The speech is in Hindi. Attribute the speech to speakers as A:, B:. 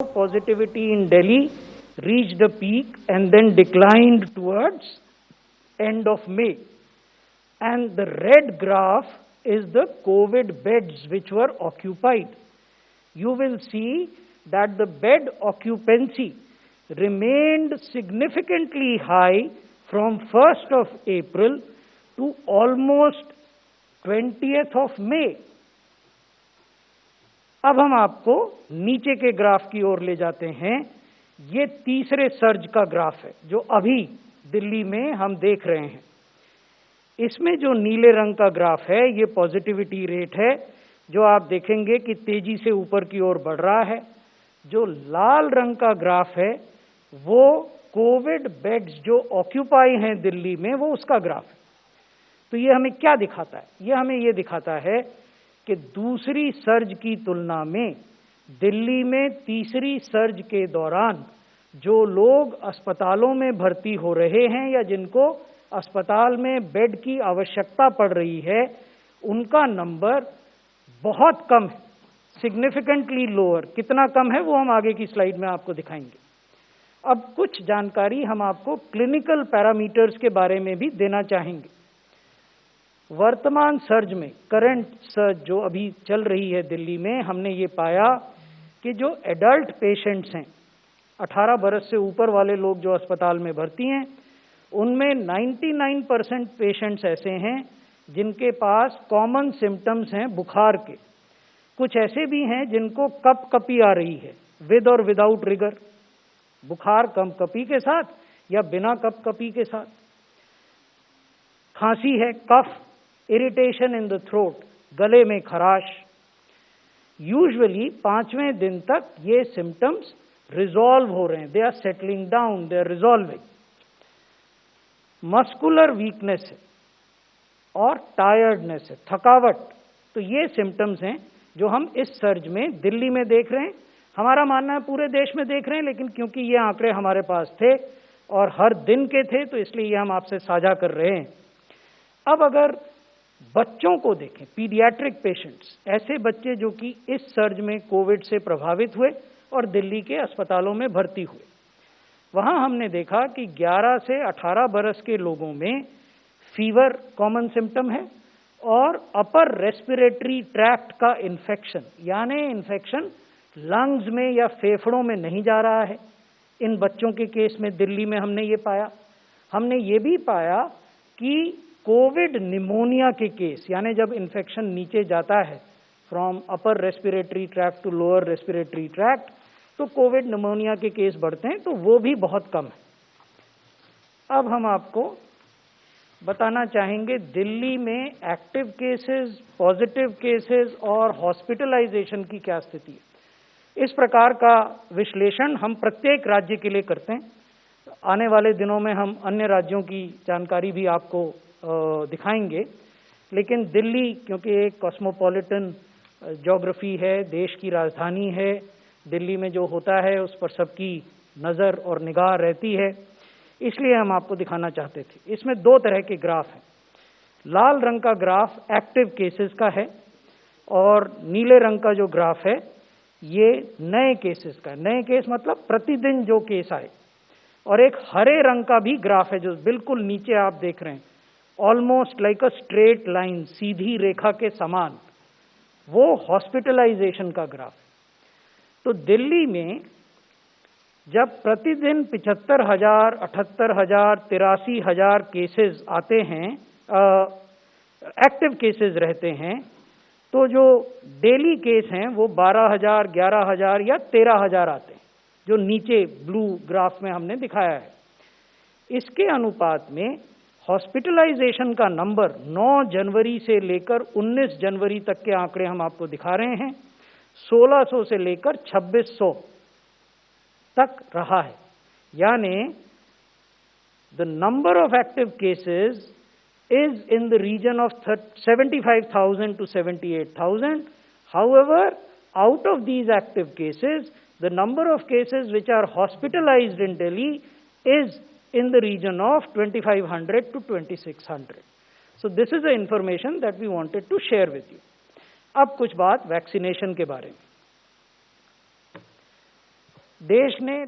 A: positivity in Delhi reached a peak and then declined towards end of May. And the red graph is the COVID beds which were occupied. You will see that the bed occupancy remained significantly high from 1st of April to almost 20th of May. अब हम आपको नीचे के ग्राफ की ओर ले जाते हैं। ये तीसरे सर्ज का ग्राफ है जो अभी दिल्ली में हम देख रहे हैं। इसमें जो नीले रंग का ग्राफ है ये पॉजिटिविटी रेट है, जो आप देखेंगे कि तेजी से ऊपर की ओर बढ़ रहा है। जो लाल रंग का ग्राफ है वो कोविड बेड्स जो ऑक्यूपाई हैं दिल्ली में, वो उसका ग्राफ है। तो ये हमें क्या दिखाता है? ये हमें ये दिखाता है कि दूसरी सर्ज की तुलना में दिल्ली में तीसरी सर्ज के दौरान जो लोग अस्पतालों में भर्ती हो रहे हैं या जिनको अस्पताल में बेड की आवश्यकता पड़ रही है, उनका नंबर बहुत कम है, सिग्निफिकेंटली लोअर। कितना कम है वो हम आगे की स्लाइड में आपको दिखाएंगे। अब कुछ जानकारी हम आपको क्लिनिकल पैरामीटर्स के बारे में भी देना चाहेंगे। वर्तमान सर्ज में, करंट सर्ज जो अभी चल रही है दिल्ली में, हमने ये पाया कि जो एडल्ट पेशेंट्स हैं, 18 बरस से ऊपर वाले लोग जो अस्पताल में भर्ती हैं, उनमें 99% पेशेंट्स ऐसे हैं जिनके पास कॉमन सिम्टम्स हैं बुखार के। कुछ ऐसे भी हैं जिनको कपकपी आ रही है, विद और विदाउट रिगर, बुखार कंपकपी के साथ या बिना कपकपी के साथ। खांसी है, कफ, इरिटेशन इन द थ्रोट, गले में खराश। यूजुअली 5वें दिन तक ये सिम्टम्स रिजॉल्व हो रहे हैं, they are settling down, they are resolving. Muscular weakness है और टायर्डनेस है, थकावट। तो ये सिम्टम्स हैं जो हम इस सर्ज में दिल्ली में देख रहे हैं। हमारा मानना है पूरे देश में देख रहे हैं, लेकिन क्योंकि ये आंकड़े हमारे पास थे और हर दिन के थे तो इसलिए ये हम आपसे साझा कर रहे हैं। अब अगर बच्चों को देखें, पीडियाट्रिक पेशेंट्स, ऐसे बच्चे जो कि इस सर्ज में कोविड से प्रभावित हुए और दिल्ली के अस्पतालों में भर्ती हुए, वहां हमने देखा कि 11 से 18 बरस के लोगों में फीवर कॉमन सिम्टम है और अपर रेस्पिरेटरी ट्रैक्ट का इन्फेक्शन, यानी इन्फेक्शन लंग्स में या फेफड़ों में नहीं जा रहा है। इन बच्चों के केस में दिल्ली में हमने ये पाया। हमने ये भी पाया कि कोविड निमोनिया के केस, यानी जब इन्फेक्शन नीचे जाता है from upper respiratory tract to lower respiratory tract, तो कोविड निमोनिया के केस बढ़ते हैं, तो वो भी बहुत कम है। अब हम आपको बताना चाहेंगे दिल्ली में एक्टिव केसेस, पॉजिटिव केसेस और हॉस्पिटलाइजेशन की क्या स्थिति है। इस प्रकार का विश्लेषण हम प्रत्येक राज्य के लिए करते हैं। आने वाले दिनों में हम अन्य राज्यों की जानकारी भी आपको दिखाएंगे, लेकिन दिल्ली क्योंकि एक कॉस्मोपॉलिटन ज्योग्राफी है, देश की राजधानी है, दिल्ली में जो होता है उस पर सबकी नज़र और निगाह रहती है, इसलिए हम आपको दिखाना चाहते थे। इसमें 2 तरह के ग्राफ हैं। लाल रंग का ग्राफ एक्टिव केसेस का है और नीले रंग का जो ग्राफ है ये नए केसेस का। नए केस मतलब प्रतिदिन जो केस आए। और एक हरे रंग का भी ग्राफ है जो बिल्कुल नीचे आप देख रहे हैं, almost like a straight line, सीधी रेखा के समान, वो हॉस्पिटलाइजेशन का ग्राफ। तो दिल्ली में जब प्रतिदिन 75,000, 78,000, 83,000 केसेस आते हैं, एक्टिव केसेस रहते हैं, तो जो डेली केस हैं वो 12,000, 11,000 या 13,000 आते हैं, जो नीचे ब्लू ग्राफ में हमने दिखाया है। इसके अनुपात में हॉस्पिटलाइजेशन का नंबर 9 जनवरी से लेकर 19 जनवरी तक के आंकड़े हम आपको दिखा रहे हैं। 1600 से लेकर 2600 तक रहा है, यानी the number of active cases is in the region of 75,000 to 78,000. However, out of these active cases, the number of cases which are hospitalized in Delhi is in the region of 2,500 to 2,600. So this is the information that we wanted to share with you. अब कुछ बात वैक्सीनेशन के बारे में। देश ने